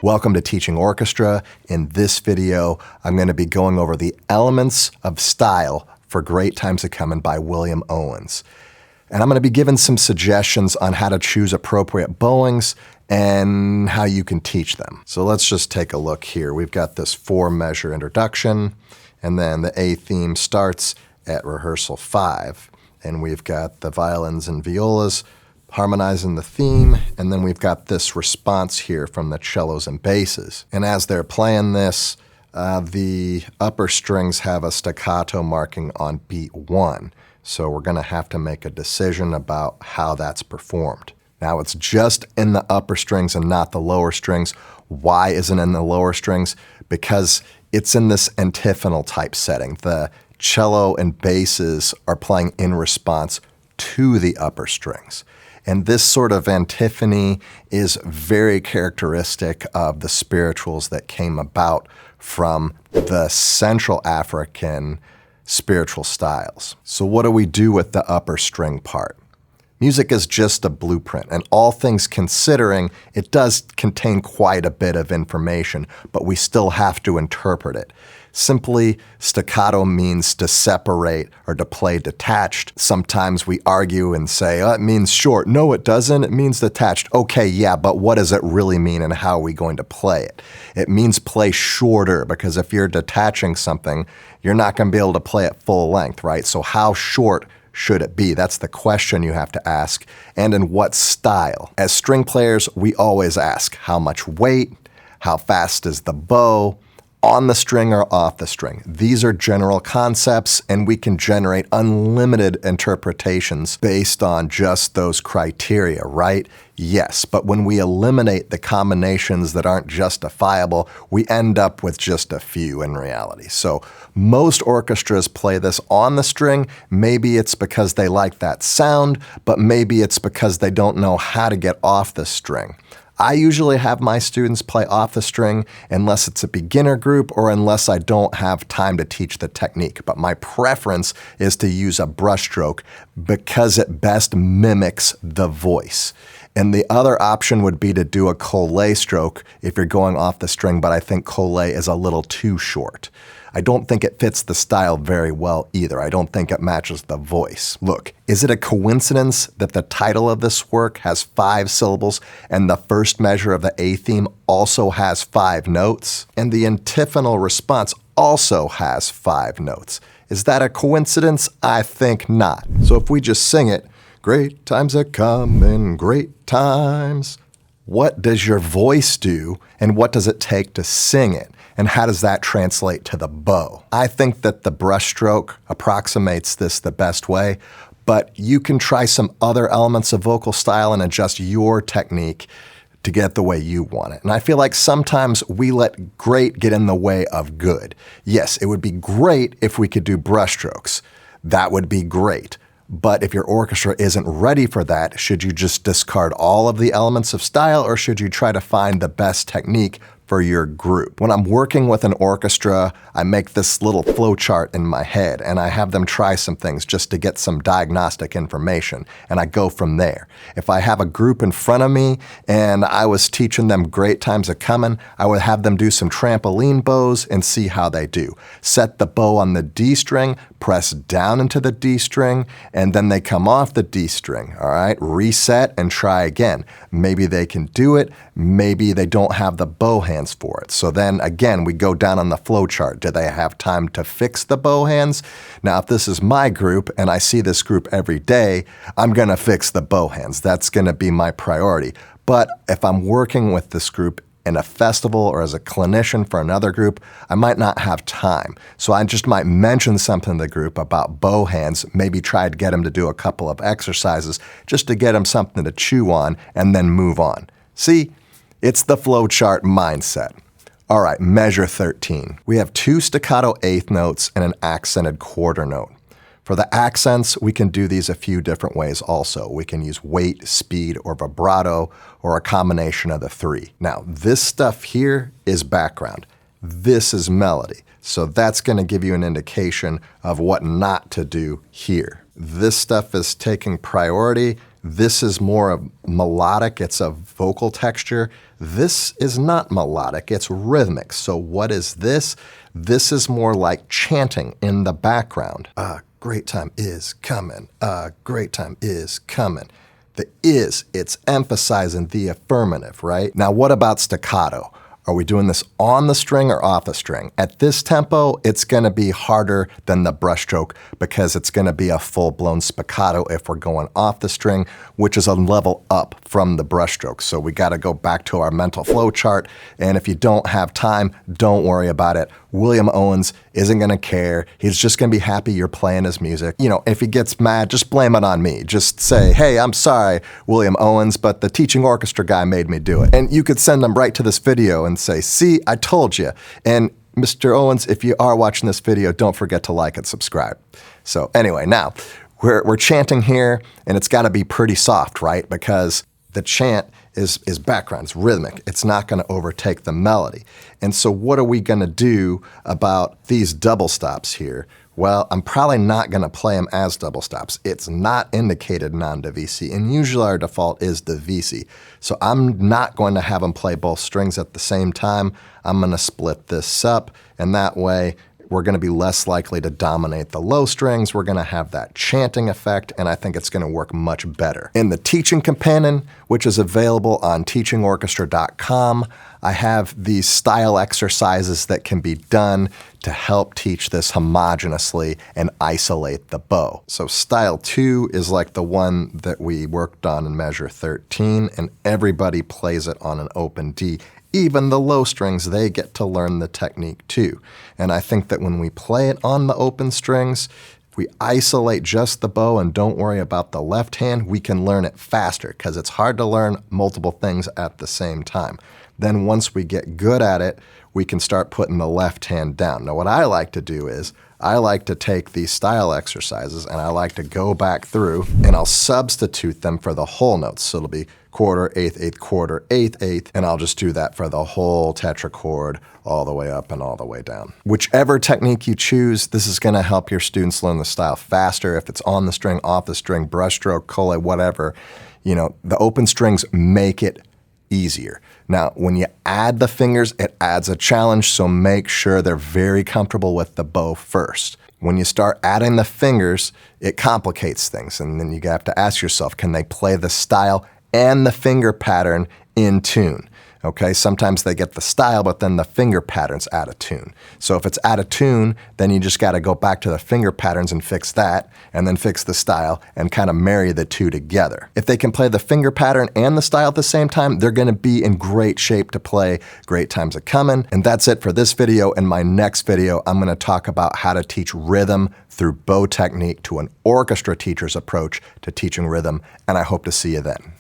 Welcome to Teaching Orchestra. In this video, I'm going to be going over the elements of style for Great Times A Comin' by William Owens. And I'm going to be giving some suggestions on how to choose appropriate bowings and how you can teach them. So let's just take a look here. We've got this 4-measure introduction, and then the A theme starts at rehearsal 5. And we've got the violins and violas harmonizing the theme, and then we've got this response here from the cellos and basses. And as they're playing this, the upper strings have a staccato marking on beat 1. So we're going to have to make a decision about how that's performed. Now it's just in the upper strings and not the lower strings. Why isn't it in the lower strings? Because it's in this antiphonal type setting. The cello and basses are playing in response to the upper strings. And this sort of antiphony is very characteristic of the spirituals that came about from the Central African spiritual styles. So what do we do with the upper string part? Music is just a blueprint, and all things considering, it does contain quite a bit of information, but we still have to interpret it. Simply, staccato means to separate or to play detached. Sometimes we argue and say, oh, it means short. No, it doesn't. It means detached. Okay, yeah, but what does it really mean and how are we going to play it? It means play shorter, because if you're detaching something, you're not going to be able to play it full length, right? So how short should it be? That's the question you have to ask. And in what style? As string players, we always ask how much weight, how fast is the bow, on the string or off the string. These are general concepts, and we can generate unlimited interpretations based on just those criteria, right? Yes, but when we eliminate the combinations that aren't justifiable, we end up with just a few in reality. So most orchestras play this on the string. Maybe it's because they like that sound, but maybe it's because they don't know how to get off the string. I usually have my students play off the string unless it's a beginner group or unless I don't have time to teach the technique. But my preference is to use a brushstroke because it best mimics the voice. And the other option would be to do a collet stroke if you're going off the string, but I think collet is a little too short. I don't think it fits the style very well either. I don't think it matches the voice. Look, is it a coincidence that the title of this work has 5 syllables and the first measure of the A theme also has 5 notes? And the antiphonal response also has 5 notes. Is that a coincidence? I think not. So if we just sing it, great times are coming, great times. What does your voice do, and what does it take to sing it? And how does that translate to the bow? I think that the brushstroke approximates this the best way, but you can try some other elements of vocal style and adjust your technique to get the way you want it. And I feel like sometimes we let great get in the way of good. Yes, it would be great if we could do brushstrokes. That would be great. But if your orchestra isn't ready for that, should you just discard all of the elements of style, or should you try to find the best technique for your group? When I'm working with an orchestra, I make this little flowchart in my head, and I have them try some things just to get some diagnostic information, and I go from there. If I have a group in front of me and I was teaching them Great Times A Comin', I would have them do some trampoline bows and see how they do. Set the bow on the D string, press down into the D string, and then they come off the D string, all right? Reset and try again. Maybe they can do it, maybe they don't have the bow hands for it. So then again, we go down on the flow chart. Do they have time to fix the bow hands? Now, if this is my group and I see this group every day, I'm going to fix the bow hands. That's going to be my priority. But if I'm working with this group in a festival or as a clinician for another group, I might not have time. So I just might mention something to the group about bow hands, maybe try to get them to do a couple of exercises just to get them something to chew on and then move on. See? It's the flowchart mindset. All right, measure 13. We have 2 staccato eighth notes and an accented quarter note. For the accents, we can do these a few different ways also. We can use weight, speed, or vibrato, or a combination of the 3. Now, this stuff here is background. This is melody. So that's going to give you an indication of what not to do here. This stuff is taking priority. This is more of melodic, it's a vocal texture. This is not melodic, it's rhythmic. So what is this? This is more like chanting in the background. A great time is coming, a great time is coming. The is, it's emphasizing the affirmative, right? Now what about staccato? Are we doing this on the string or off the string? At this tempo, it's gonna be harder than the brushstroke because it's gonna be a full-blown spiccato if we're going off the string, which is a level up from the brushstroke. So we gotta go back to our mental flow chart, and if you don't have time, don't worry about it. William Owens isn't gonna care. He's just gonna be happy you're playing his music. You know, if he gets mad, just blame it on me. Just say, hey, I'm sorry, William Owens, but the teaching orchestra guy made me do it. And you could send them right to this video and say, see, I told you. And Mr. Owens, if you are watching this video, don't forget to like and subscribe. So anyway, now we're chanting here, and it's gotta be pretty soft, right? Because the chant is background, it's rhythmic. It's not gonna overtake the melody. And so what are we gonna do about these double stops here? Well, I'm probably not gonna play them as double stops. It's not indicated non-divisi, and usually our default is divisi. So I'm not going to have them play both strings at the same time. I'm gonna split this up, and that way we're gonna be less likely to dominate the low strings. We're gonna have that chanting effect, and I think it's gonna work much better. In the teaching companion, which is available on teachingorchestra.com, I have these style exercises that can be done to help teach this homogeneously and isolate the bow. So style 2 is like the one that we worked on in measure 13, and everybody plays it on an open D. Even the low strings, they get to learn the technique too. And I think that when we play it on the open strings, if we isolate just the bow and don't worry about the left hand, we can learn it faster because it's hard to learn multiple things at the same time. Then once we get good at it, we can start putting the left hand down. Now what I like to do is, I like to take these style exercises and I like to go back through and I'll substitute them for the whole notes. So it'll be quarter, eighth, eighth, quarter, eighth, eighth, and I'll just do that for the whole tetrachord all the way up and all the way down. Whichever technique you choose, this is gonna help your students learn the style faster. If it's on the string, off the string, brushstroke, colle, whatever, you know, the open strings make it easier. Now, when you add the fingers, it adds a challenge, so make sure they're very comfortable with the bow first. When you start adding the fingers, it complicates things, and then you have to ask yourself, can they play the style and the finger pattern in tune? Okay, sometimes they get the style, but then the finger pattern's out of tune. So if it's out of tune, then you just gotta go back to the finger patterns and fix that, and then fix the style and kind of marry the two together. If they can play the finger pattern and the style at the same time, they're gonna be in great shape to play Great Times A Comin'. And that's it for this video. In my next video, I'm gonna talk about how to teach rhythm through bow technique to an orchestra teacher's approach to teaching rhythm, and I hope to see you then.